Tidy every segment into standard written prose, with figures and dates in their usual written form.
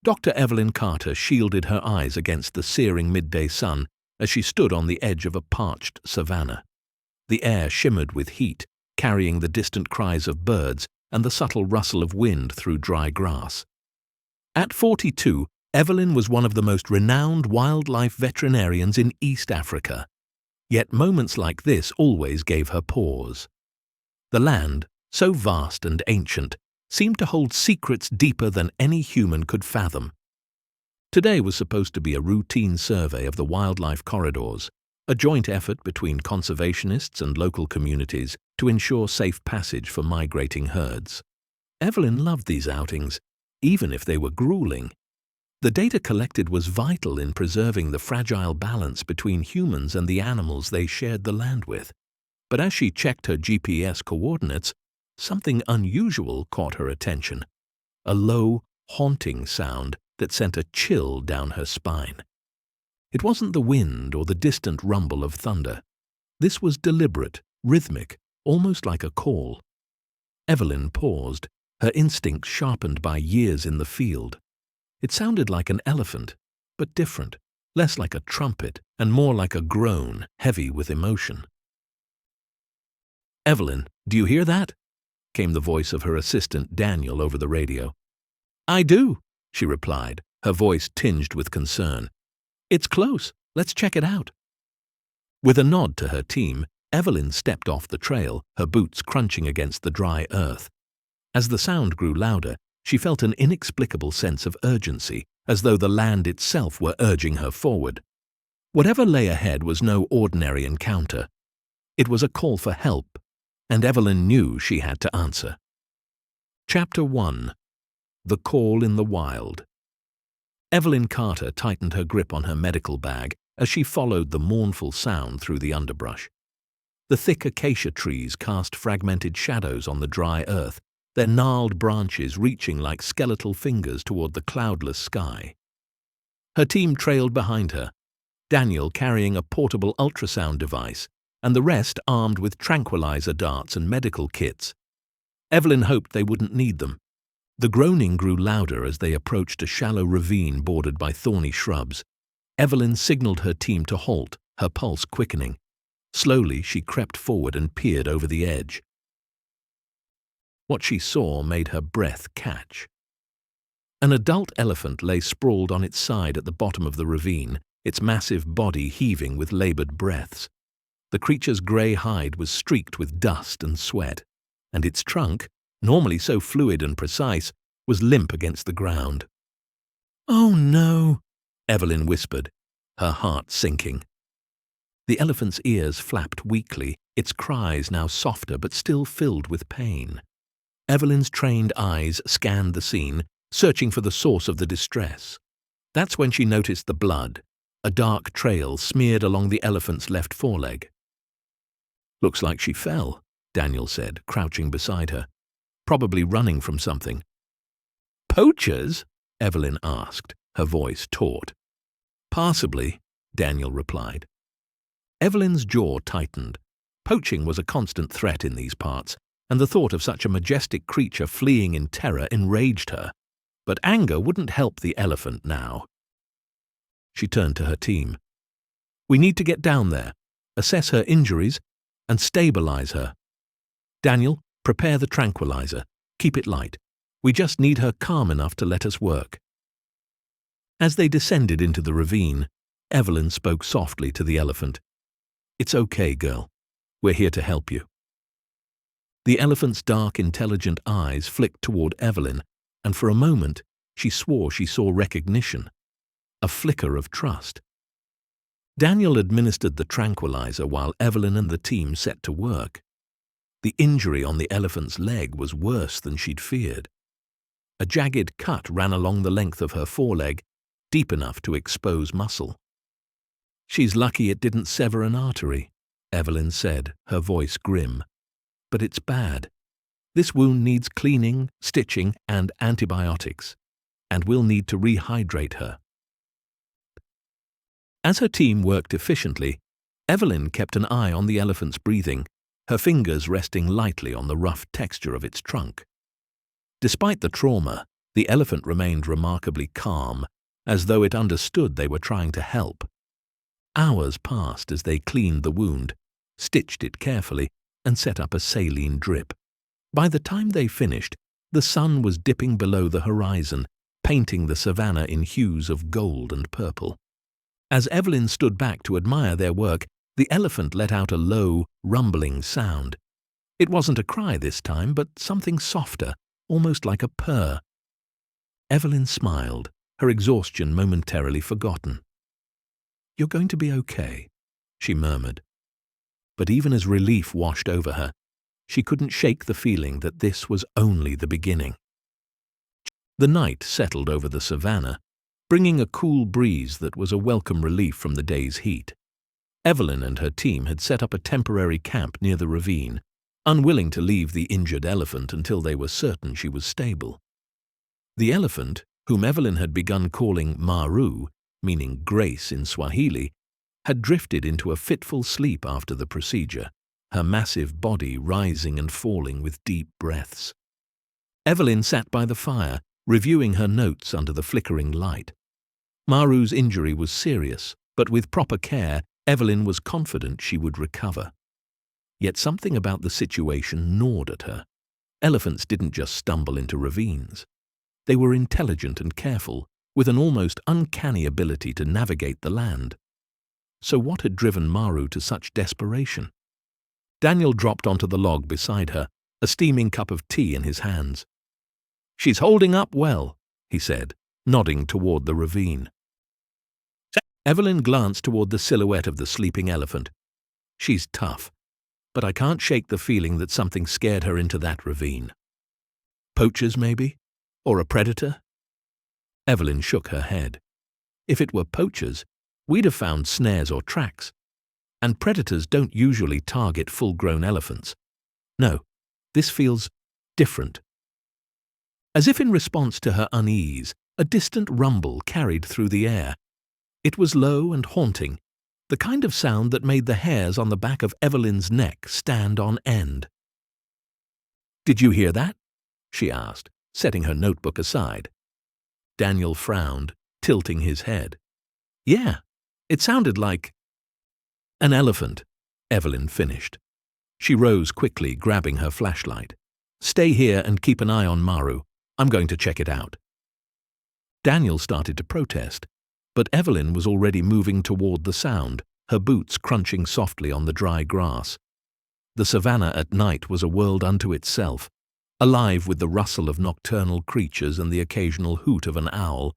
Dr. Evelyn Carter shielded her eyes against the searing midday sun as she stood on the edge of a parched savanna. The air shimmered with heat, carrying the distant cries of birds and the subtle rustle of wind through dry grass. At 42, Evelyn was one of the most renowned wildlife veterinarians in East Africa. Yet moments like this always gave her pause. The land, so vast and ancient, seemed to hold secrets deeper than any human could fathom. Today was supposed to be a routine survey of the wildlife corridors, a joint effort between conservationists and local communities to ensure safe passage for migrating herds. Evelyn loved these outings, even if they were grueling. The data collected was vital in preserving the fragile balance between humans and the animals they shared the land with. But as she checked her GPS coordinates, something unusual caught her attention. A low, haunting sound that sent a chill down her spine. It wasn't the wind or the distant rumble of thunder. This was deliberate, rhythmic, almost like a call. Evelyn paused, her instincts sharpened by years in the field. It sounded like an elephant, but different, less like a trumpet and more like a groan, heavy with emotion. "Evelyn, do you hear that?" came the voice of her assistant Daniel over the radio. "I do," she replied, her voice tinged with concern. "It's close. Let's check it out." With a nod to her team, Evelyn stepped off the trail, her boots crunching against the dry earth. As the sound grew louder, she felt an inexplicable sense of urgency, as though the land itself were urging her forward. Whatever lay ahead was no ordinary encounter. It was a call for help, and Evelyn knew she had to answer. Chapter 1. The Call in the Wild. Evelyn Carter tightened her grip on her medical bag as she followed the mournful sound through the underbrush. The thick acacia trees cast fragmented shadows on the dry earth, their gnarled branches reaching like skeletal fingers toward the cloudless sky. Her team trailed behind her, Daniel carrying a portable ultrasound device, and the rest armed with tranquilizer darts and medical kits. Evelyn hoped they wouldn't need them. The groaning grew louder as they approached a shallow ravine bordered by thorny shrubs. Evelyn signaled her team to halt, her pulse quickening. Slowly she crept forward and peered over the edge. What she saw made her breath catch. An adult elephant lay sprawled on its side at the bottom of the ravine, its massive body heaving with labored breaths. The creature's grey hide was streaked with dust and sweat, and its trunk, normally so fluid and precise, was limp against the ground. "Oh no," Evelyn whispered, her heart sinking. The elephant's ears flapped weakly, its cries now softer but still filled with pain. Evelyn's trained eyes scanned the scene, searching for the source of the distress. That's when she noticed the blood, a dark trail smeared along the elephant's left foreleg. "Looks like she fell," Daniel said, crouching beside her, "probably running from something." "Poachers?" Evelyn asked, her voice taut. "Possibly," Daniel replied. Evelyn's jaw tightened. Poaching was a constant threat in these parts, and the thought of such a majestic creature fleeing in terror enraged her. But anger wouldn't help the elephant now. She turned to her team. "We need to get down there, assess her injuries, and stabilize her. Daniel, prepare the tranquilizer. Keep it light. We just need her calm enough to let us work." As they descended into the ravine, Evelyn spoke softly to the elephant. "It's okay, girl. We're here to help you." The elephant's dark, intelligent eyes flicked toward Evelyn, and for a moment she swore she saw recognition, a flicker of trust. Daniel administered the tranquilizer while Evelyn and the team set to work. The injury on the elephant's leg was worse than she'd feared. A jagged cut ran along the length of her foreleg, deep enough to expose muscle. "She's lucky it didn't sever an artery," Evelyn said, her voice grim. "But it's bad. This wound needs cleaning, stitching, and antibiotics, and we'll need to rehydrate her." As her team worked efficiently, Evelyn kept an eye on the elephant's breathing, her fingers resting lightly on the rough texture of its trunk. Despite the trauma, The elephant remained remarkably calm, as though it understood they were trying to help. Hours passed as they cleaned the wound, stitched it carefully, and set up a saline drip. By the time they finished, the sun was dipping below the horizon, painting the savannah in hues of gold and purple. As Evelyn stood back to admire their work, the elephant let out a low, rumbling sound. It wasn't a cry this time, but something softer, almost like a purr. Evelyn smiled, her exhaustion momentarily forgotten. "You're going to be okay," she murmured. But even as relief washed over her, she couldn't shake the feeling that this was only the beginning. The night settled over the savannah, bringing a cool breeze that was a welcome relief from the day's heat. Evelyn and her team had set up a temporary camp near the ravine, unwilling to leave the injured elephant until they were certain she was stable. The elephant, whom Evelyn had begun calling Maru, meaning grace in Swahili, had drifted into a fitful sleep after the procedure, her massive body rising and falling with deep breaths. Evelyn sat by the fire, reviewing her notes under the flickering light. Maru's injury was serious, but with proper care, Evelyn was confident she would recover. Yet something about the situation gnawed at her. Elephants didn't just stumble into ravines. They were intelligent and careful, with an almost uncanny ability to navigate the land. So what had driven Maru to such desperation? Daniel dropped onto the log beside her, a steaming cup of tea in his hands. "She's holding up well," he said, nodding toward the ravine. Evelyn glanced toward the silhouette of the sleeping elephant. "She's tough, but I can't shake the feeling that something scared her into that ravine. Poachers, maybe? Or a predator?" Evelyn shook her head. "If it were poachers, we'd have found snares or tracks. And predators don't usually target full-grown elephants. No, this feels different." As if in response to her unease, a distant rumble carried through the air. It was low and haunting, the kind of sound that made the hairs on the back of Evelyn's neck stand on end. "Did you hear that?" she asked, setting her notebook aside. Daniel frowned, tilting his head. "Yeah, it sounded like an elephant," Evelyn finished. She rose quickly, grabbing her flashlight. "Stay here and keep an eye on Maru. I'm going to check it out." Daniel started to protest, but Evelyn was already moving toward the sound, her boots crunching softly on the dry grass. The savannah at night was a world unto itself, alive with the rustle of nocturnal creatures and the occasional hoot of an owl.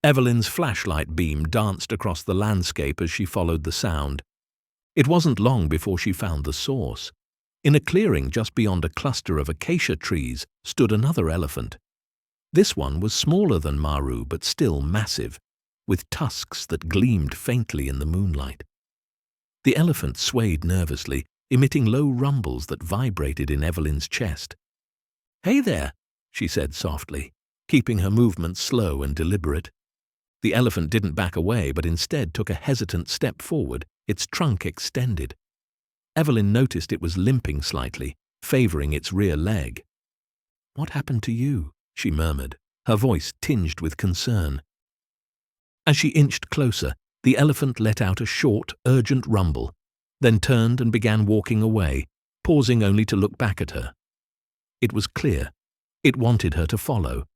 Evelyn's flashlight beam danced across the landscape as she followed the sound. It wasn't long before she found the source. In a clearing just beyond a cluster of acacia trees stood another elephant. This one was smaller than Maru but still massive, with tusks that gleamed faintly in the moonlight. The elephant swayed nervously, emitting low rumbles that vibrated in Evelyn's chest. "Hey there," she said softly, keeping her movements slow and deliberate. The elephant didn't back away, but instead took a hesitant step forward, its trunk extended. Evelyn noticed it was limping slightly, favoring its rear leg. "What happened to you?" she murmured, her voice tinged with concern. As she inched closer, the elephant let out a short, urgent rumble, then turned and began walking away, pausing only to look back at her. It was clear. It wanted her to follow.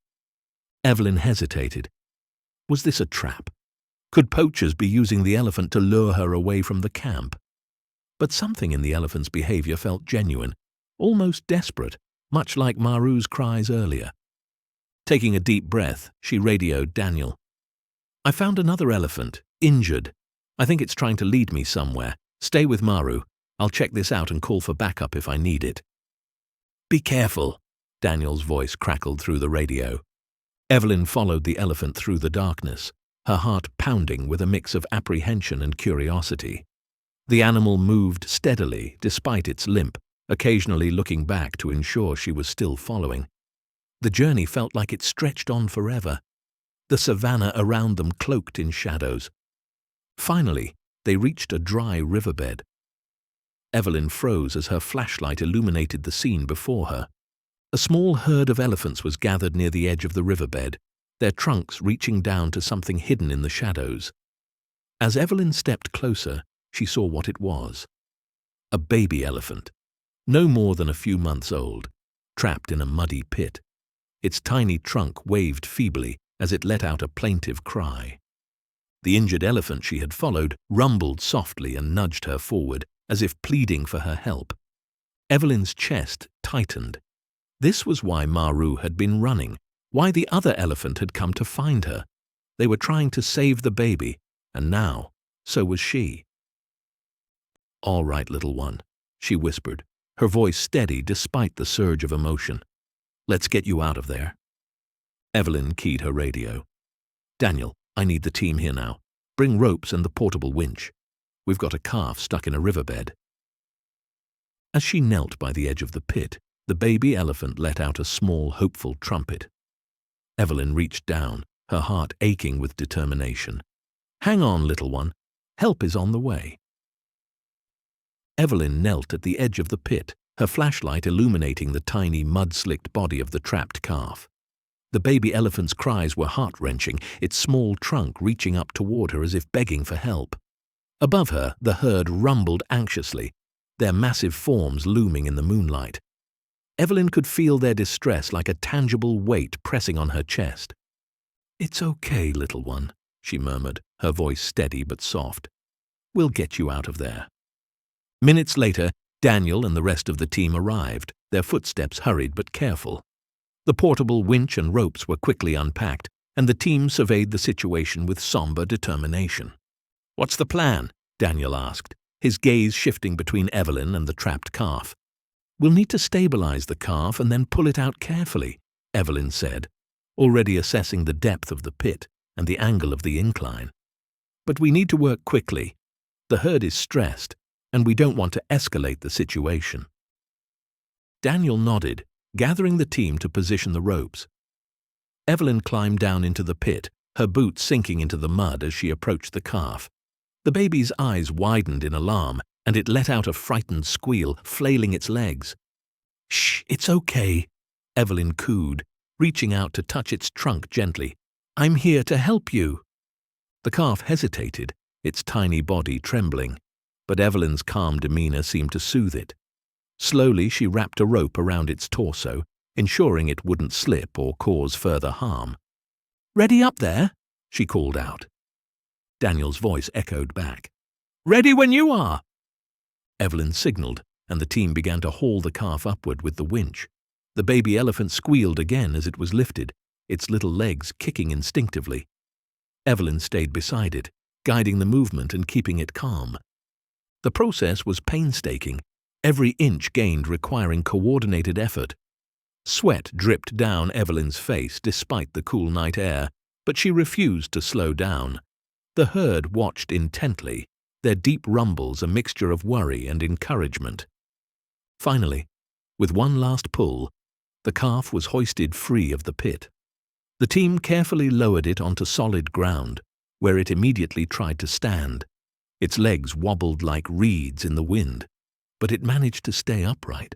Evelyn hesitated. Was this a trap? Could poachers be using the elephant to lure her away from the camp? But something in the elephant's behavior felt genuine, almost desperate, much like Maru's cries earlier. Taking a deep breath, she radioed Daniel. "I found another elephant, injured. I think it's trying to lead me somewhere. Stay with Maru. I'll check this out and call for backup if I need it." "Be careful," Daniel's voice crackled through the radio. Evelyn followed the elephant through the darkness, her heart pounding with a mix of apprehension and curiosity. The animal moved steadily, despite its limp, occasionally looking back to ensure she was still following. The journey felt like it stretched on forever, the savannah around them cloaked in shadows. Finally, they reached a dry riverbed. Evelyn froze as her flashlight illuminated the scene before her. A small herd of elephants was gathered near the edge of the riverbed, their trunks reaching down to something hidden in the shadows. As Evelyn stepped closer, she saw what it was. A baby elephant, no more than a few months old, trapped in a muddy pit. Its tiny trunk waved feebly as it let out a plaintive cry. The injured elephant she had followed rumbled softly and nudged her forward, as if pleading for her help. Evelyn's chest tightened. This was why Maru had been running, why the other elephant had come to find her. They were trying to save the baby, and now, so was she. "All right, little one," she whispered, her voice steady despite the surge of emotion. "Let's get you out of there." Evelyn keyed her radio. "Daniel, I need the team here now. Bring ropes and the portable winch. We've got a calf stuck in a riverbed." As she knelt by the edge of the pit, the baby elephant let out a small, hopeful trumpet. Evelyn reached down, her heart aching with determination. "Hang on, little one. Help is on the way." Evelyn knelt at the edge of the pit, her flashlight illuminating the tiny, mud-slicked body of the trapped calf. The baby elephant's cries were heart-wrenching, its small trunk reaching up toward her as if begging for help. Above her, the herd rumbled anxiously, their massive forms looming in the moonlight. Evelyn could feel their distress like a tangible weight pressing on her chest. "It's okay, little one," she murmured, her voice steady but soft. "We'll get you out of there." Minutes later, Daniel and the rest of the team arrived, their footsteps hurried but careful. The portable winch and ropes were quickly unpacked, and the team surveyed the situation with somber determination. "What's the plan?" Daniel asked, his gaze shifting between Evelyn and the trapped calf. "We'll need to stabilize the calf and then pull it out carefully," Evelyn said, already assessing the depth of the pit and the angle of the incline. "But we need to work quickly. The herd is stressed, and we don't want to escalate the situation." Daniel nodded, gathering the team to position the ropes. Evelyn climbed down into the pit, her boots sinking into the mud as she approached the calf. The baby's eyes widened in alarm, and it let out a frightened squeal, flailing its legs. "Shh, it's okay," Evelyn cooed, reaching out to touch its trunk gently. "I'm here to help you." The calf hesitated, its tiny body trembling, but Evelyn's calm demeanor seemed to soothe it. Slowly she wrapped a rope around its torso, ensuring it wouldn't slip or cause further harm. "Ready up there?" she called out. Daniel's voice echoed back. "Ready when you are." Evelyn signaled, and the team began to haul the calf upward with the winch. The baby elephant squealed again as it was lifted, its little legs kicking instinctively. Evelyn stayed beside it, guiding the movement and keeping it calm. The process was painstaking, every inch gained requiring coordinated effort. Sweat dripped down Evelyn's face despite the cool night air, but she refused to slow down. The herd watched intently, their deep rumbles a mixture of worry and encouragement. Finally, with one last pull, the calf was hoisted free of the pit. The team carefully lowered it onto solid ground, where it immediately tried to stand. Its legs wobbled like reeds in the wind, but it managed to stay upright.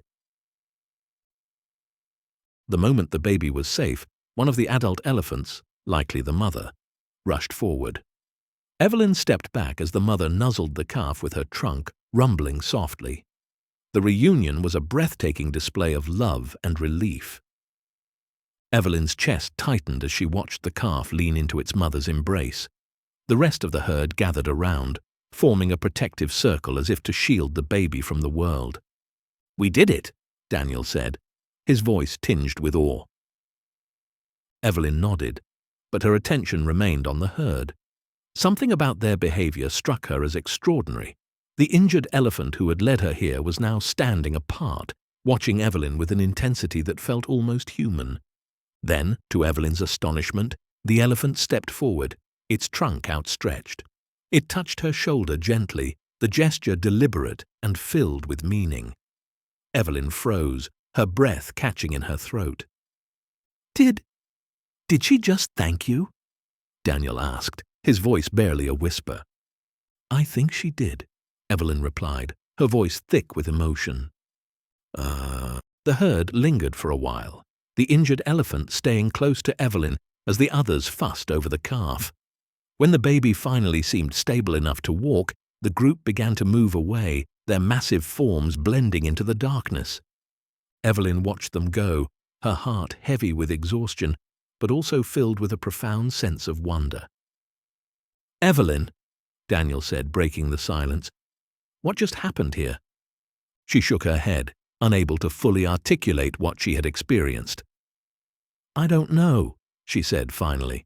The moment the baby was safe, one of the adult elephants, likely the mother, rushed forward. Evelyn stepped back as the mother nuzzled the calf with her trunk, rumbling softly. The reunion was a breathtaking display of love and relief. Evelyn's chest tightened as she watched the calf lean into its mother's embrace. The rest of the herd gathered around, forming a protective circle as if to shield the baby from the world. "We did it," Daniel said, his voice tinged with awe. Evelyn nodded, but her attention remained on the herd. Something about their behavior struck her as extraordinary. The injured elephant who had led her here was now standing apart, watching Evelyn with an intensity that felt almost human. Then, to Evelyn's astonishment, the elephant stepped forward, its trunk outstretched. It touched her shoulder gently, the gesture deliberate and filled with meaning. Evelyn froze, her breath catching in her throat. Did she just thank you?" Daniel asked, his voice barely a whisper. "I think she did," Evelyn replied, her voice thick with emotion. The herd lingered for a while, the injured elephant staying close to Evelyn as the others fussed over the calf. When the baby finally seemed stable enough to walk, the group began to move away, their massive forms blending into the darkness. Evelyn watched them go, her heart heavy with exhaustion, but also filled with a profound sense of wonder. "Evelyn," Daniel said, breaking the silence, "what just happened here?" She shook her head, unable to fully articulate what she had experienced. "I don't know," she said finally.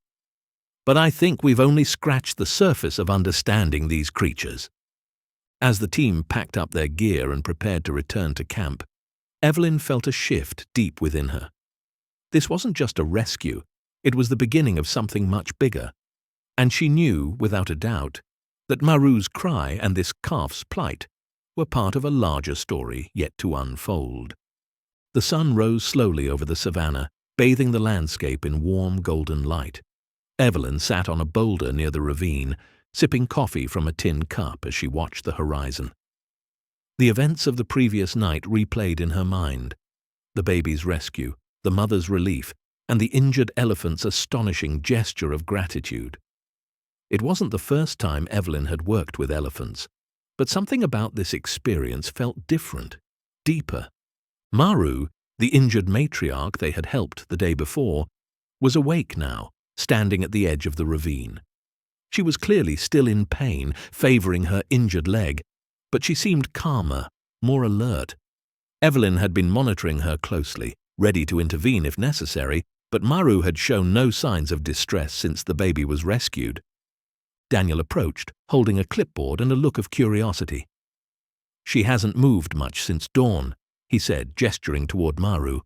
"But I think we've only scratched the surface of understanding these creatures." As the team packed up their gear and prepared to return to camp, Evelyn felt a shift deep within her. This wasn't just a rescue, it was the beginning of something much bigger. And she knew, without a doubt, that Maru's cry and this calf's plight were part of a larger story yet to unfold. The sun rose slowly over the savannah, bathing the landscape in warm golden light. Evelyn sat on a boulder near the ravine, sipping coffee from a tin cup as she watched the horizon. The events of the previous night replayed in her mind: the baby's rescue, the mother's relief, and the injured elephant's astonishing gesture of gratitude. It wasn't the first time Evelyn had worked with elephants, but something about this experience felt different, deeper. Maru, the injured matriarch they had helped the day before, was awake now, standing at the edge of the ravine. She was clearly still in pain, favoring her injured leg, but she seemed calmer, more alert. Evelyn had been monitoring her closely, ready to intervene if necessary, but Maru had shown no signs of distress since the baby was rescued. Daniel approached, holding a clipboard and a look of curiosity. "She hasn't moved much since dawn," he said, gesturing toward Maru.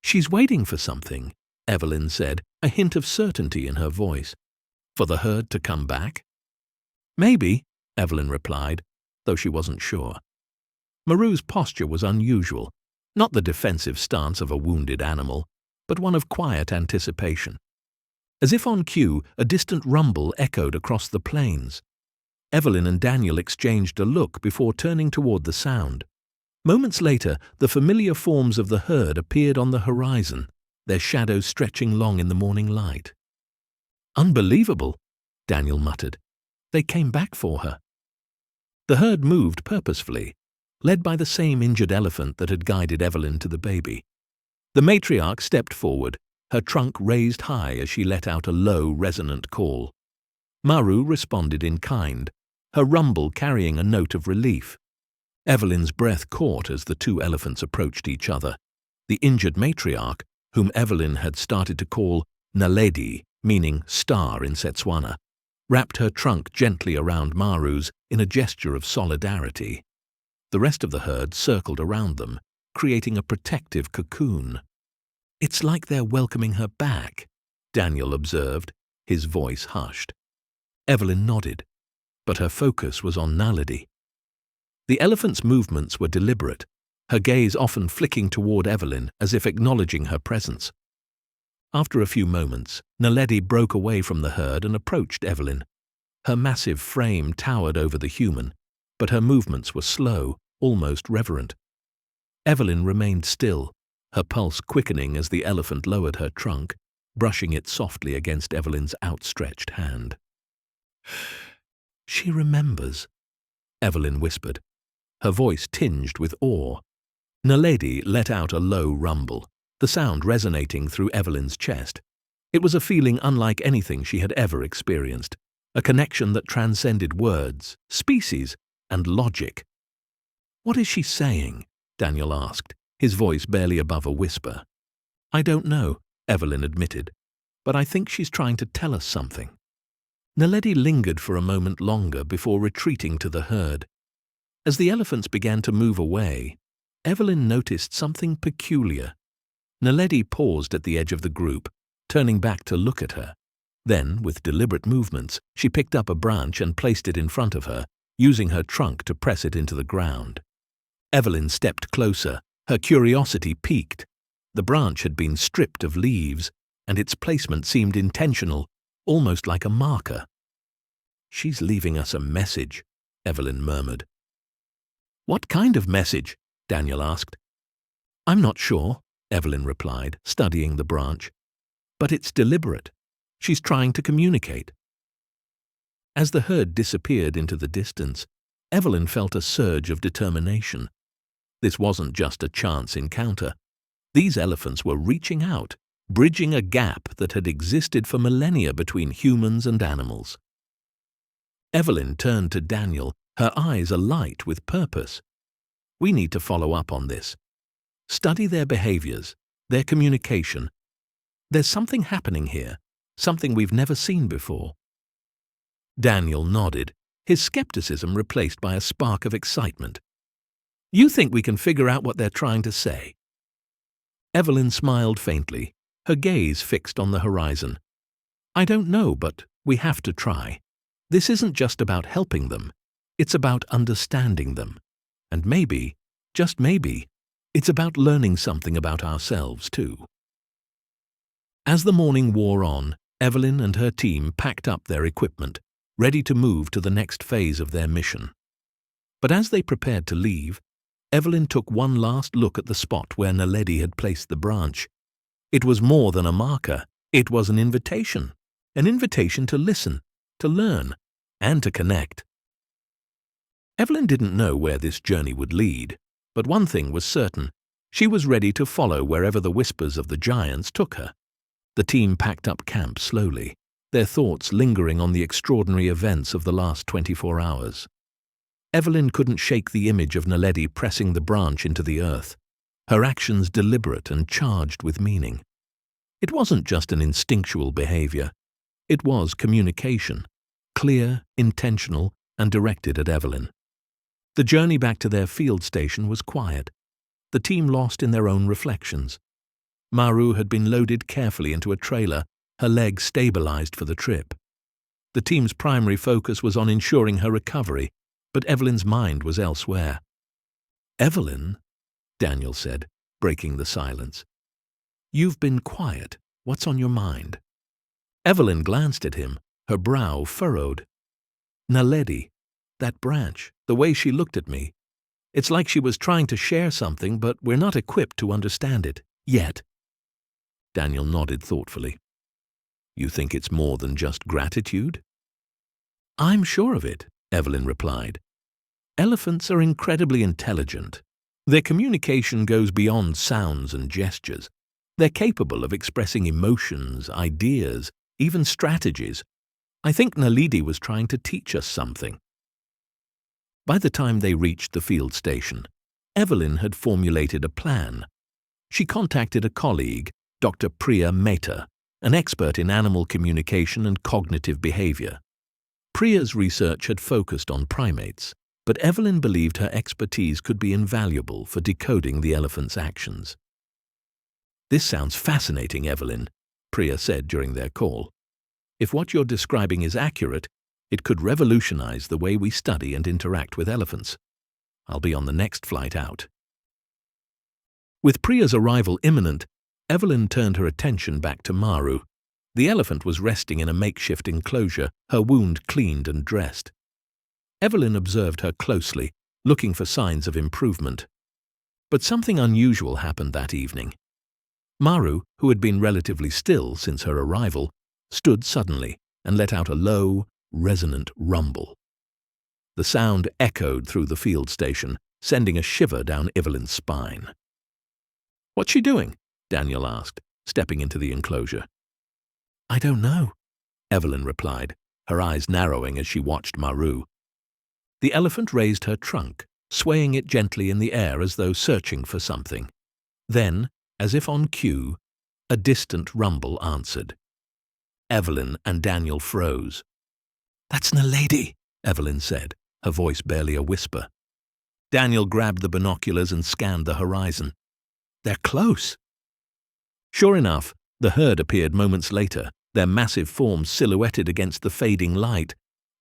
"She's waiting for something," Evelyn said, a hint of certainty in her voice. "For the herd to come back?" "Maybe," Evelyn replied, though she wasn't sure. Maru's posture was unusual, not the defensive stance of a wounded animal, but one of quiet anticipation. As if on cue, a distant rumble echoed across the plains. Evelyn and Daniel exchanged a look before turning toward the sound. Moments later, the familiar forms of the herd appeared on the horizon, their shadows stretching long in the morning light. "Unbelievable," Daniel muttered. "They came back for her." The herd moved purposefully, led by the same injured elephant that had guided Evelyn to the baby. The matriarch stepped forward, her trunk raised high as she let out a low, resonant call. Maru responded in kind, her rumble carrying a note of relief. Evelyn's breath caught as the two elephants approached each other. The injured matriarch, whom Evelyn had started to call Naledi, meaning star in Setswana, wrapped her trunk gently around Maru's in a gesture of solidarity. The rest of the herd circled around them, creating a protective cocoon. "It's like they're welcoming her back," Daniel observed, his voice hushed. Evelyn nodded, but her focus was on Naledi. The elephant's movements were deliberate, her gaze often flicking toward Evelyn as if acknowledging her presence. After a few moments, Naledi broke away from the herd and approached Evelyn. Her massive frame towered over the human, but her movements were slow, almost reverent. Evelyn remained still, her pulse quickening as the elephant lowered her trunk, brushing it softly against Evelyn's outstretched hand. "She remembers," Evelyn whispered, her voice tinged with awe. Naledi let out a low rumble, the sound resonating through Evelyn's chest. It was a feeling unlike anything she had ever experienced, a connection that transcended words, species, and logic. "What is she saying?" Daniel asked, his voice barely above a whisper. "I don't know," Evelyn admitted, "but I think she's trying to tell us something." Naledi lingered for a moment longer before retreating to the herd. As the elephants began to move away, Evelyn noticed something peculiar. Naledi paused at the edge of the group, turning back to look at her. Then, with deliberate movements, she picked up a branch and placed it in front of her, using her trunk to press it into the ground. Evelyn stepped closer, her curiosity piqued. The branch had been stripped of leaves, and its placement seemed intentional, almost like a marker. "She's leaving us a message," Evelyn murmured. "What kind of message?" Daniel asked. I'm not sure, Evelyn replied, studying the branch. But it's deliberate. She's trying to communicate. As the herd disappeared into the distance, Evelyn felt a surge of determination. This wasn't just a chance encounter. These elephants were reaching out, bridging a gap that had existed for millennia between humans and animals. Evelyn turned to Daniel, her eyes alight with purpose. We need to follow up on this. Study their behaviors, their communication. There's something happening here, something we've never seen before. Daniel nodded, his skepticism replaced by a spark of excitement. You think we can figure out what they're trying to say? Evelyn smiled faintly, her gaze fixed on the horizon. I don't know, but we have to try. This isn't just about helping them. It's about understanding them. And maybe, just maybe, it's about learning something about ourselves too. As the morning wore on, Evelyn and her team packed up their equipment, ready to move to the next phase of their mission. But as they prepared to leave, Evelyn took one last look at the spot where Naledi had placed the branch. It was more than a marker. It was an invitation to listen, to learn, and to connect. Evelyn didn't know where this journey would lead, but one thing was certain. She was ready to follow wherever the whispers of the giants took her. The team packed up camp slowly, their thoughts lingering on the extraordinary events of the last 24 hours. Evelyn couldn't shake the image of Naledi pressing the branch into the earth, her actions deliberate and charged with meaning. It wasn't just an instinctual behavior. It was communication, clear, intentional, and directed at Evelyn. The journey back to their field station was quiet, the team lost in their own reflections. Maru had been loaded carefully into a trailer, her legs stabilized for the trip. The team's primary focus was on ensuring her recovery, but Evelyn's mind was elsewhere. Evelyn, Daniel said, breaking the silence. You've been quiet. What's on your mind? Evelyn glanced at him, her brow furrowed. Naledi, that branch, the way she looked at me. It's like she was trying to share something, but we're not equipped to understand it, yet. Daniel nodded thoughtfully. You think it's more than just gratitude? I'm sure of it, Evelyn replied. Elephants are incredibly intelligent. Their communication goes beyond sounds and gestures. They're capable of expressing emotions, ideas, even strategies. I think Naledi was trying to teach us something. By the time they reached the field station, Evelyn had formulated a plan. She contacted a colleague, Dr. Priya Mehta, an expert in animal communication and cognitive behavior. Priya's research had focused on primates, but Evelyn believed her expertise could be invaluable for decoding the elephant's actions. This sounds fascinating, Evelyn, Priya said during their call. If what you're describing is accurate, it could revolutionize the way we study and interact with elephants. I'll be on the next flight out. With Priya's arrival imminent, Evelyn turned her attention back to Maru. The elephant was resting in a makeshift enclosure, her wound cleaned and dressed. Evelyn observed her closely, looking for signs of improvement. But something unusual happened that evening. Maru, who had been relatively still since her arrival, stood suddenly and let out a low, resonant rumble. The sound echoed through the field station, sending a shiver down Evelyn's spine. What's she doing? Daniel asked, stepping into the enclosure. I don't know, Evelyn replied, her eyes narrowing as she watched Maru. The elephant raised her trunk, swaying it gently in the air as though searching for something. Then, as if on cue, a distant rumble answered. Evelyn and Daniel froze. That's Naledi, Evelyn said, her voice barely a whisper. Daniel grabbed the binoculars and scanned the horizon. They're close. Sure enough, the herd appeared moments later, their massive forms silhouetted against the fading light.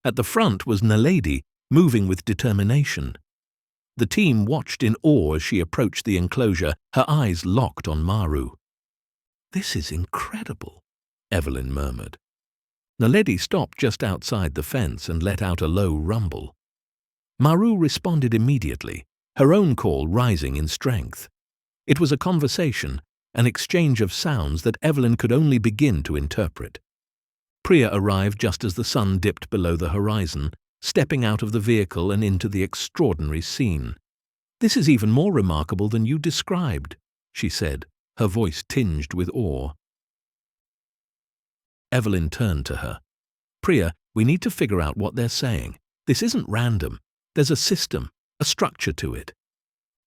At the front was Naledi, moving with determination. The team watched in awe as she approached the enclosure, her eyes locked on Maru. This is incredible, Evelyn murmured. Naledi stopped just outside the fence and let out a low rumble. Maru responded immediately, her own call rising in strength. It was a conversation, an exchange of sounds that Evelyn could only begin to interpret. Priya arrived just as the sun dipped below the horizon, stepping out of the vehicle and into the extraordinary scene. "This is even more remarkable than you described," she said, her voice tinged with awe. Evelyn turned to her. "Priya, we need to figure out what they're saying. This isn't random. There's a system, a structure to it."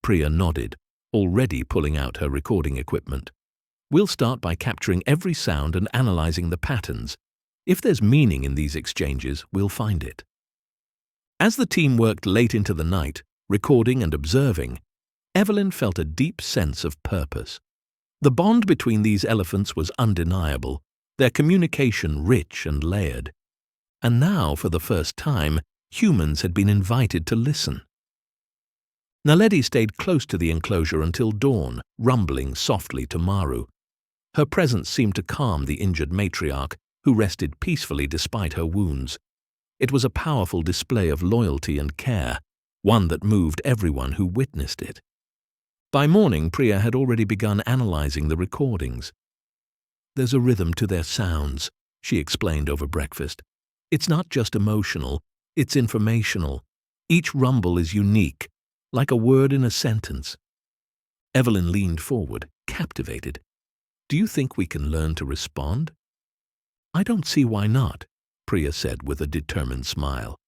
Priya nodded, already pulling out her recording equipment. "We'll start by capturing every sound and analyzing the patterns. If there's meaning in these exchanges, we'll find it." As the team worked late into the night, recording and observing, Evelyn felt a deep sense of purpose. The bond between these elephants was undeniable, their communication rich and layered. And now, for the first time, humans had been invited to listen. Naledi stayed close to the enclosure until dawn, rumbling softly to Maru. Her presence seemed to calm the injured matriarch, who rested peacefully despite her wounds. It was a powerful display of loyalty and care, one that moved everyone who witnessed it. By morning, Priya had already begun analyzing the recordings. "There's a rhythm to their sounds," she explained over breakfast. "It's not just emotional, it's informational. Each rumble is unique, like a word in a sentence." Evelyn leaned forward, captivated. "Do you think we can learn to respond?" "I don't see why not," Priya said with a determined smile.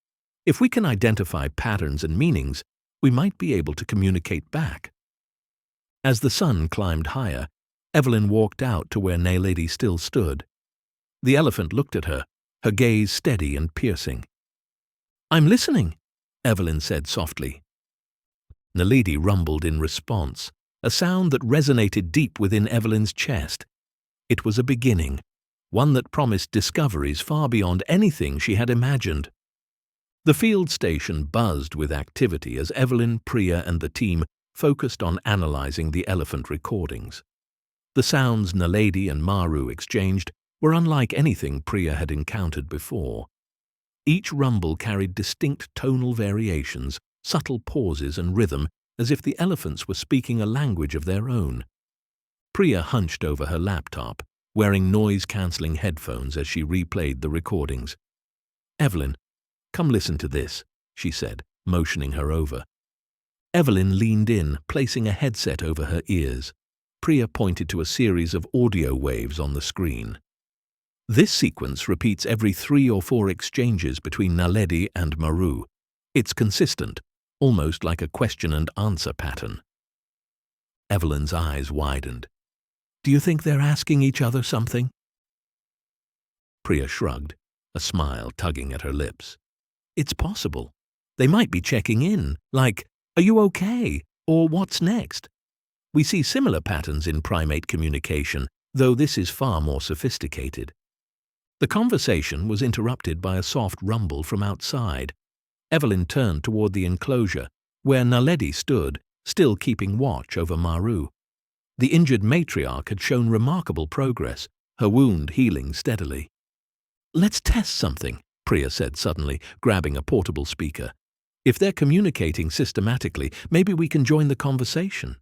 "If we can identify patterns and meanings, we might be able to communicate back." As the sun climbed higher, Evelyn walked out to where Naledi still stood. The elephant looked at her, her gaze steady and piercing. "I'm listening," Evelyn said softly. Naledi rumbled in response, a sound that resonated deep within Evelyn's chest. It was a beginning, one that promised discoveries far beyond anything she had imagined. The field station buzzed with activity as Evelyn, Priya, and the team focused on analyzing the elephant recordings. The sounds Naledi and Maru exchanged were unlike anything Priya had encountered before. Each rumble carried distinct tonal variations, subtle pauses and rhythm, as if the elephants were speaking a language of their own. Priya hunched over her laptop, wearing noise-cancelling headphones as she replayed the recordings. "Evelyn, come listen to this," she said, motioning her over. Evelyn leaned in, placing a headset over her ears. Priya pointed to a series of audio waves on the screen. "This sequence repeats every 3 or 4 exchanges between Naledi and Maru. It's consistent, almost like a question-and-answer pattern." Evelyn's eyes widened. "Do you think they're asking each other something?" Priya shrugged, a smile tugging at her lips. "It's possible. They might be checking in, like, 'Are you okay?' or 'What's next?' We see similar patterns in primate communication, though this is far more sophisticated." The conversation was interrupted by a soft rumble from outside. Evelyn turned toward the enclosure, where Naledi stood, still keeping watch over Maru. The injured matriarch had shown remarkable progress, her wound healing steadily. "Let's test something," Priya said suddenly, grabbing a portable speaker. "If they're communicating systematically, maybe we can join the conversation."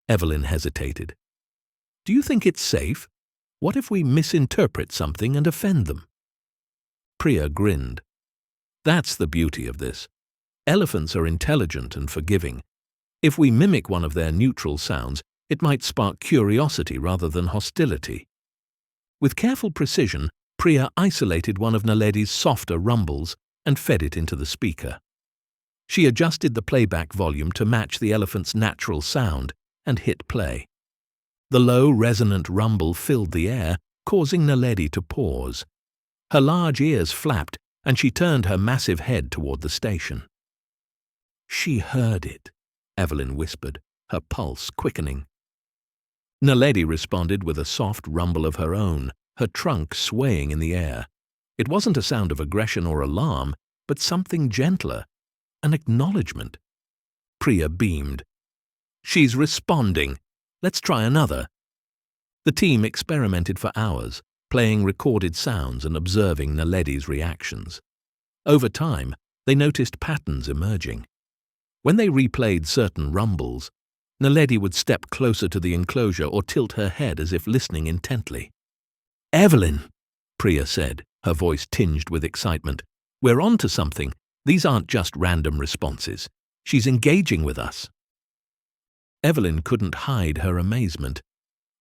Evelyn hesitated. "Do you think it's safe? What if we misinterpret something and offend them?" Priya grinned. "That's the beauty of this. Elephants are intelligent and forgiving. If we mimic one of their neutral sounds, it might spark curiosity rather than hostility." With careful precision, Priya isolated one of Naledi's softer rumbles and fed it into the speaker. She adjusted the playback volume to match the elephant's natural sound and hit play. The low, resonant rumble filled the air, causing Naledi to pause. Her large ears flapped, and she turned her massive head toward the station. "She heard it," Evelyn whispered, her pulse quickening. Naledi responded with a soft rumble of her own, her trunk swaying in the air. It wasn't a sound of aggression or alarm, but something gentler, an acknowledgement. Priya beamed. "She's responding. Let's try another." The team experimented for hours, playing recorded sounds and observing Naledi's reactions. Over time, they noticed patterns emerging. When they replayed certain rumbles, Naledi would step closer to the enclosure or tilt her head as if listening intently. "Evelyn," Priya said, her voice tinged with excitement. "We're on to something. These aren't just random responses. She's engaging with us." Evelyn couldn't hide her amazement.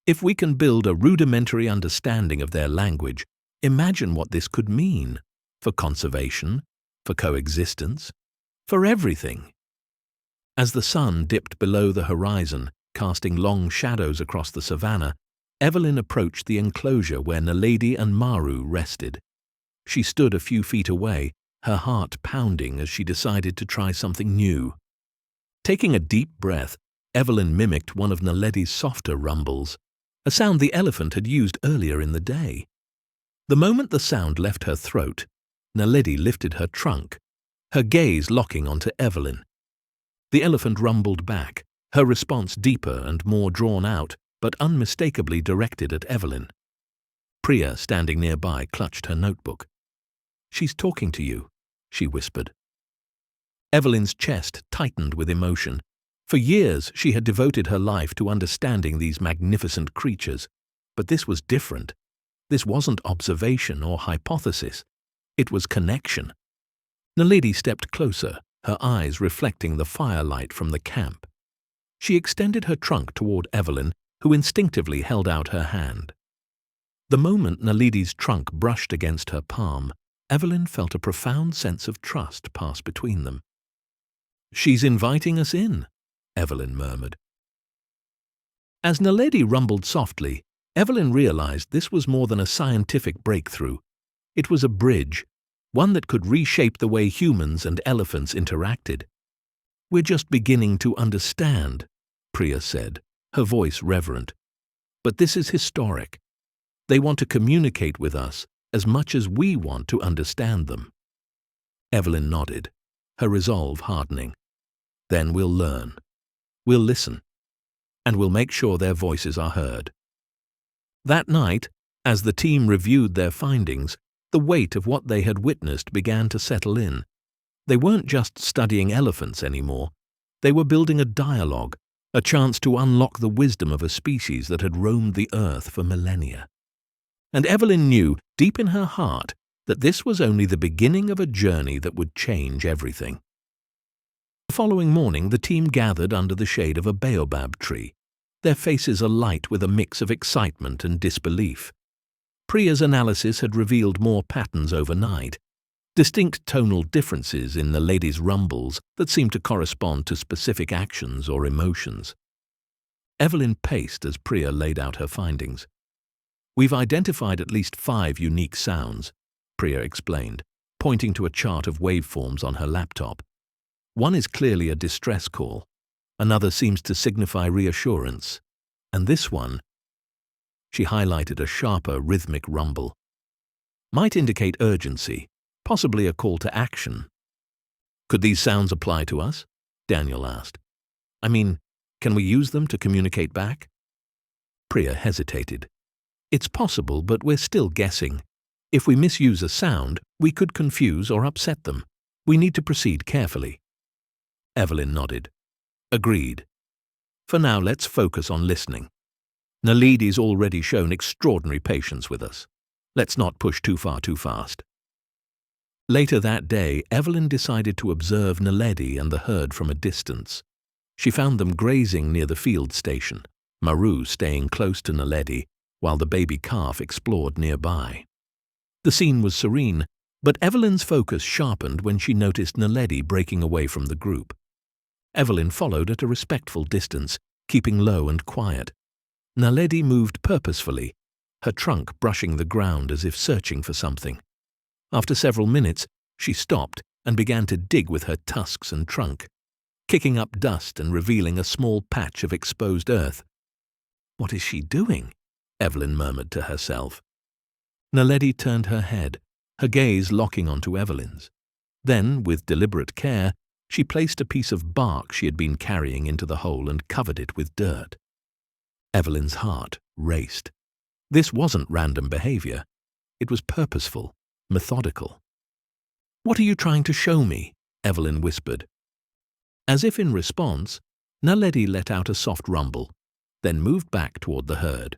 If we can build a rudimentary understanding of their language, imagine what this could mean for conservation, for coexistence, for everything. As the sun dipped below the horizon, casting long shadows across the savannah, Evelyn approached the enclosure where Naledi and Maru rested. She stood a few feet away, her heart pounding as she decided to try something new. Taking a deep breath, Evelyn mimicked one of Naledi's softer rumbles, a sound the elephant had used earlier in the day. The moment the sound left her throat, Naledi lifted her trunk, her gaze locking onto Evelyn. The elephant rumbled back, her response deeper and more drawn out, but unmistakably directed at Evelyn. Priya, standing nearby, clutched her notebook. "She's talking to you," she whispered. Evelyn's chest tightened with emotion. For years she had devoted her life to understanding these magnificent creatures, but this was different. This wasn't observation or hypothesis. It was connection. Naledi stepped closer, her eyes reflecting the firelight from the camp. She extended her trunk toward Evelyn, who instinctively held out her hand. The moment Naledi's trunk brushed against her palm, Evelyn felt a profound sense of trust pass between them. "She's inviting us in," Evelyn murmured. As Naledi rumbled softly, Evelyn realized this was more than a scientific breakthrough. It was a bridge, one that could reshape the way humans and elephants interacted. "We're just beginning to understand," Priya said, her voice reverent. "But this is historic. They want to communicate with us as much as we want to understand them." Evelyn nodded, her resolve hardening. "Then we'll learn. We'll listen. And we'll make sure their voices are heard." That night, as the team reviewed their findings, the weight of what they had witnessed began to settle in. They weren't just studying elephants anymore. They were building a dialogue, a chance to unlock the wisdom of a species that had roamed the earth for millennia. And Evelyn knew, deep in her heart, that this was only the beginning of a journey that would change everything. The following morning, the team gathered under the shade of a baobab tree, their faces alight with a mix of excitement and disbelief. Priya's analysis had revealed more patterns overnight, distinct tonal differences in Naledi's rumbles that seemed to correspond to specific actions or emotions. Evelyn paced as Priya laid out her findings. "We've identified at least 5 unique sounds," Priya explained, pointing to a chart of waveforms on her laptop. "One is clearly a distress call. Another seems to signify reassurance. And this one," she highlighted a sharper rhythmic rumble, "might indicate urgency, possibly a call to action." "Could these sounds apply to us?" Daniel asked. "I mean, can we use them to communicate back?" Priya hesitated. "It's possible, but we're still guessing. If we misuse a sound, we could confuse or upset them. We need to proceed carefully." Evelyn nodded. "Agreed. For now, let's focus on listening. Naledi's already shown extraordinary patience with us. Let's not push too far too fast." Later that day, Evelyn decided to observe Naledi and the herd from a distance. She found them grazing near the field station, Maru staying close to Naledi, while the baby calf explored nearby. The scene was serene, but Evelyn's focus sharpened when she noticed Naledi breaking away from the group. Evelyn followed at a respectful distance, keeping low and quiet. Naledi moved purposefully, her trunk brushing the ground as if searching for something. After several minutes, she stopped and began to dig with her tusks and trunk, kicking up dust and revealing a small patch of exposed earth. "What is she doing?" Evelyn murmured to herself. Naledi turned her head, her gaze locking onto Evelyn's. Then, with deliberate care, she placed a piece of bark she had been carrying into the hole and covered it with dirt. Evelyn's heart raced. This wasn't random behavior. It was purposeful, methodical. "What are you trying to show me?" Evelyn whispered. As if in response, Naledi let out a soft rumble, then moved back toward the herd.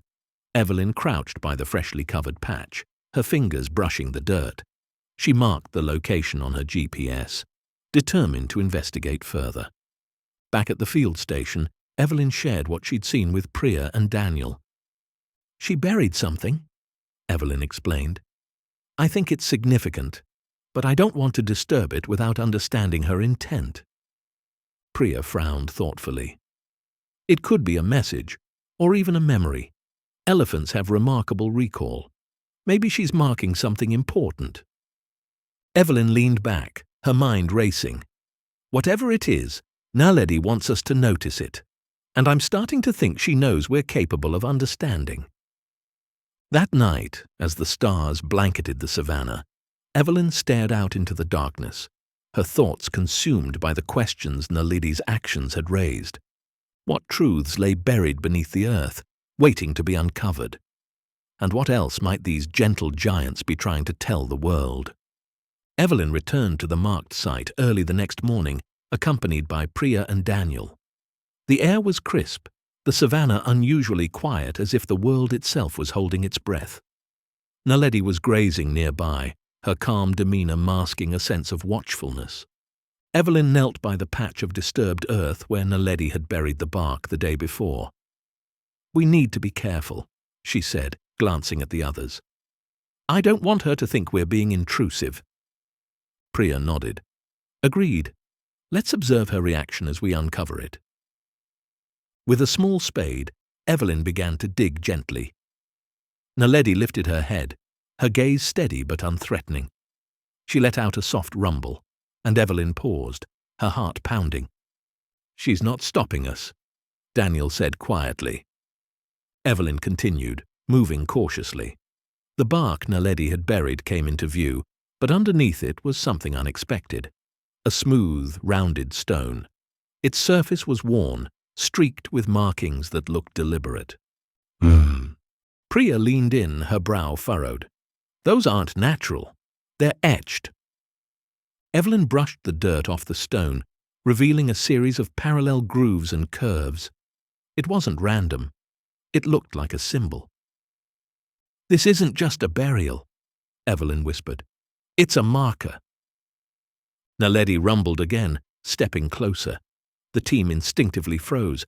Evelyn crouched by the freshly covered patch, her fingers brushing the dirt. She marked the location on her GPS, determined to investigate further. Back at the field station, Evelyn shared what she'd seen with Priya and Daniel. "She buried something," Evelyn explained. "I think it's significant, but I don't want to disturb it without understanding her intent." Priya frowned thoughtfully. "It could be a message, or even a memory. Elephants have remarkable recall. Maybe she's marking something important." Evelyn leaned back, her mind racing. "Whatever it is, Naledi wants us to notice it, and I'm starting to think she knows we're capable of understanding." That night, as the stars blanketed the savannah, Evelyn stared out into the darkness, her thoughts consumed by the questions Naledi's actions had raised. What truths lay buried beneath the earth, waiting to be uncovered? And what else might these gentle giants be trying to tell the world? Evelyn returned to the marked site early the next morning, accompanied by Priya and Daniel. The air was crisp, the savannah unusually quiet, as if the world itself was holding its breath. Naledi was grazing nearby, her calm demeanor masking a sense of watchfulness. Evelyn knelt by the patch of disturbed earth where Naledi had buried the bark the day before. "We need to be careful," she said, glancing at the others. "I don't want her to think we're being intrusive." Priya nodded. "Agreed. Let's observe her reaction as we uncover it." With a small spade, Evelyn began to dig gently. Naledi lifted her head, her gaze steady but unthreatening. She let out a soft rumble, and Evelyn paused, her heart pounding. "She's not stopping us," Daniel said quietly. Evelyn continued, moving cautiously. The bark Naledi had buried came into view, but underneath it was something unexpected. A smooth, rounded stone. Its surface was worn, streaked with markings that looked deliberate. Priya leaned in, her brow furrowed. "Those aren't natural. They're etched." Evelyn brushed the dirt off the stone, revealing a series of parallel grooves and curves. It wasn't random. It looked like a symbol. "This isn't just a burial," Evelyn whispered. "It's a marker." Naledi rumbled again, stepping closer. The team instinctively froze,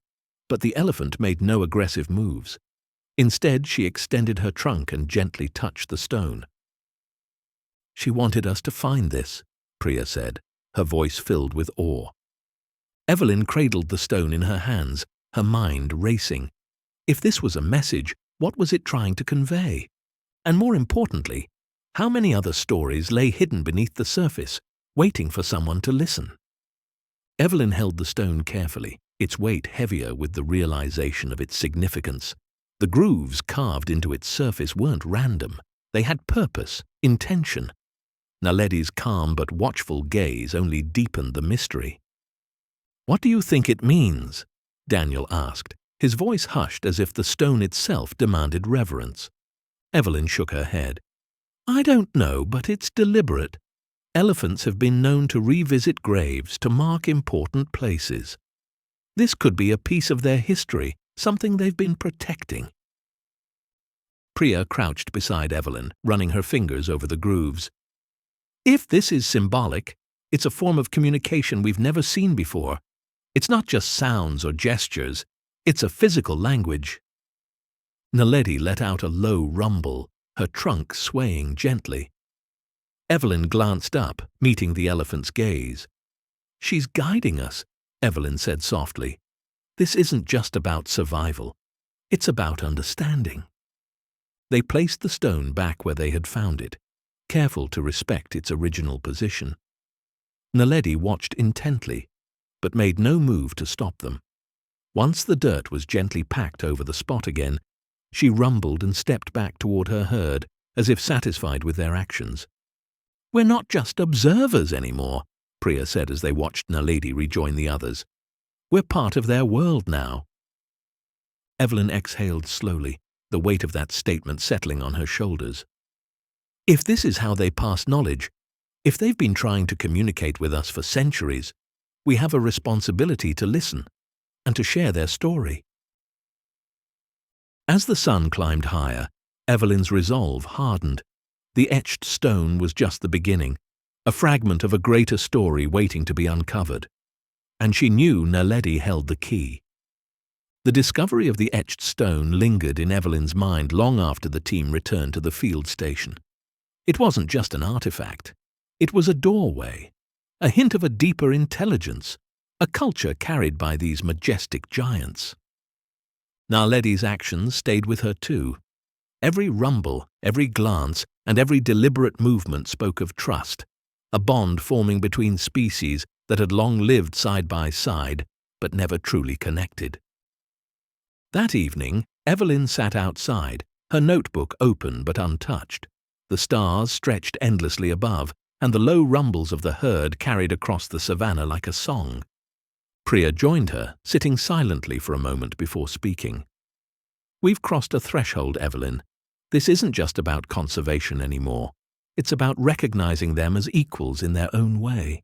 but the elephant made no aggressive moves. Instead, she extended her trunk and gently touched the stone. "She wanted us to find this," Priya said, her voice filled with awe. Evelyn cradled the stone in her hands, her mind racing. If this was a message, what was it trying to convey? And more importantly, how many other stories lay hidden beneath the surface, waiting for someone to listen? Evelyn held the stone carefully, its weight heavier with the realization of its significance. The grooves carved into its surface weren't random. They had purpose, intention. Naledi's calm but watchful gaze only deepened the mystery. "What do you think it means?" Daniel asked, his voice hushed as if the stone itself demanded reverence. Evelyn shook her head. "I don't know, but it's deliberate. Elephants have been known to revisit graves to mark important places. This could be a piece of their history, something they've been protecting." Priya crouched beside Evelyn, running her fingers over the grooves. "If this is symbolic, it's a form of communication we've never seen before. It's not just sounds or gestures, it's a physical language." Naledi let out a low rumble, her trunk swaying gently. Evelyn glanced up, meeting the elephant's gaze. "She's guiding us," Evelyn said softly. "This isn't just about survival. It's about understanding." They placed the stone back where they had found it, careful to respect its original position. Naledi watched intently, but made no move to stop them. Once the dirt was gently packed over the spot again, she rumbled and stepped back toward her herd, as if satisfied with their actions. "We're not just observers anymore," Priya said as they watched Naledi rejoin the others. "We're part of their world now." Evelyn exhaled slowly, the weight of that statement settling on her shoulders. If this is how they pass knowledge, if they've been trying to communicate with us for centuries, we have a responsibility to listen. and to share their story. As the sun climbed higher, Evelyn's resolve hardened. The etched stone was just the beginning, a fragment of a greater story waiting to be uncovered. And she knew Naledi held the key. The discovery of the etched stone lingered in Evelyn's mind long after the team returned to the field station. It wasn't just an artifact. It was a doorway, a hint of a deeper intelligence, a culture carried by these majestic giants. Naledi's actions stayed with her too. Every rumble, every glance, and every deliberate movement spoke of trust, a bond forming between species that had long lived side by side but never truly connected. That evening, Evelyn sat outside, her notebook open but untouched. The stars stretched endlessly above, and the low rumbles of the herd carried across the savannah like a song. Priya joined her, sitting silently for a moment before speaking. "We've crossed a threshold, Evelyn. This isn't just about conservation anymore. It's about recognizing them as equals in their own way."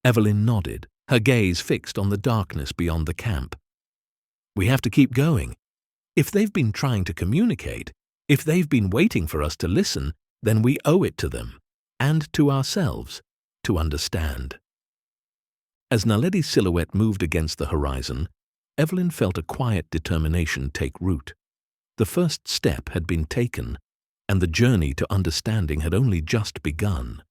Evelyn nodded, her gaze fixed on the darkness beyond the camp. "We have to keep going. If they've been trying to communicate, if they've been waiting for us to listen, then we owe it to them, and to ourselves, to understand." As Naledi's silhouette moved against the horizon, Evelyn felt a quiet determination take root. The first step had been taken, and the journey to understanding had only just begun.